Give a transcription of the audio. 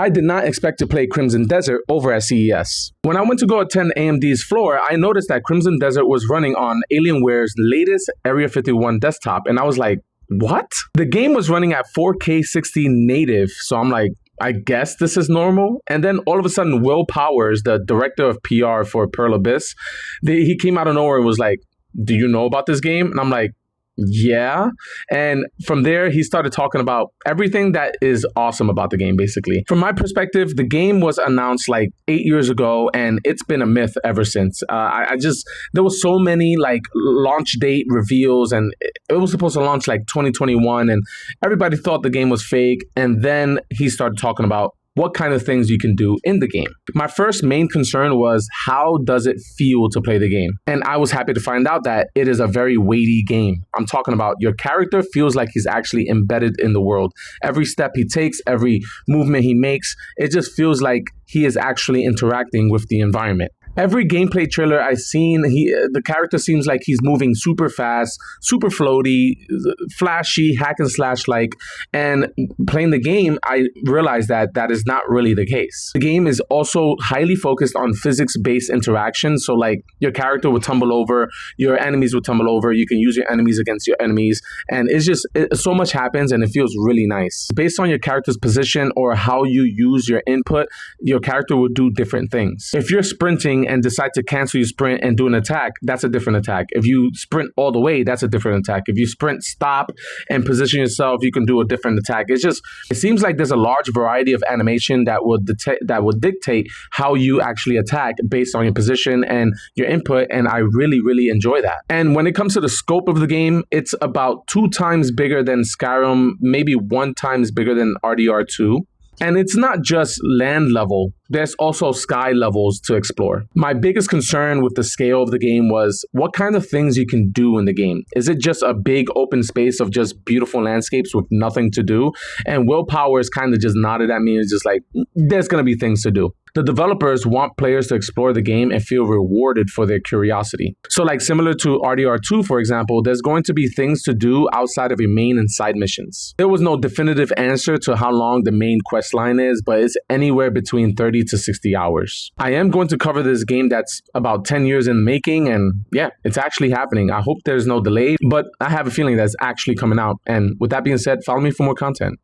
I did not expect to play Crimson Desert over at CES. When I went to go attend AMD's floor, I noticed that Crimson Desert was running on Alienware's latest Area 51 desktop, and I was like, what? The game was running at 4K 60 native, so I'm like, I guess this is normal. And then all of a sudden, Will Powers, the director of PR for Pearl Abyss, he came out of nowhere and was like, do you know about this game? And I'm like, yeah. And from there, he started talking about everything that is awesome about the game, basically. From my perspective, the game was announced like 8 years ago, and it's been a myth ever since. There was so many like launch date reveals, and it was supposed to launch like 2021, and everybody thought the game was fake. And then he started talking about what kind of things you can do in the game. My first main concern was, how does it feel to play the game? And I was happy to find out that it is a very weighty game. I'm talking about your character feels like he's actually embedded in the world. Every step he takes, every movement he makes, it just feels like he is actually interacting with the environment. Every gameplay trailer I've seen, the character seems like he's moving super fast, super floaty, flashy, hack and slash like. And playing the game, I realized that that is not really the case. The game is also highly focused on physics-based interaction. So like your character would tumble over, your enemies would tumble over, you can use your enemies against your enemies. And so much happens and it feels really nice. Based on your character's position or how you use your input, your character will do different things. If you're sprinting and decide to cancel your sprint and do an attack, that's a different attack. If you sprint all the way, that's a different attack. If you sprint, stop, and position yourself, you can do a different attack. It seems like there's a large variety of animation that would dictate how you actually attack based on your position and your input, and I really, really enjoy that. And when it comes to the scope of the game, it's about 2 times bigger than Skyrim, maybe 1 times bigger than RDR2. And it's not just land level, there's also sky levels to explore. My biggest concern with the scale of the game was what kind of things you can do in the game. Is it just a big open space of just beautiful landscapes with nothing to do? And Will Powers kind of just nodded at me and was just like, there's going to be things to do. The developers want players to explore the game and feel rewarded for their curiosity. So like similar to RDR2, for example, there's going to be things to do outside of your main and side missions. There was no definitive answer to how long the main quest line is, but it's anywhere between 30 to 60 hours. I am going to cover this game that's about 10 years in making, and yeah, it's actually happening. I hope there's no delay, but I have a feeling that's actually coming out. And with that being said, follow me for more content.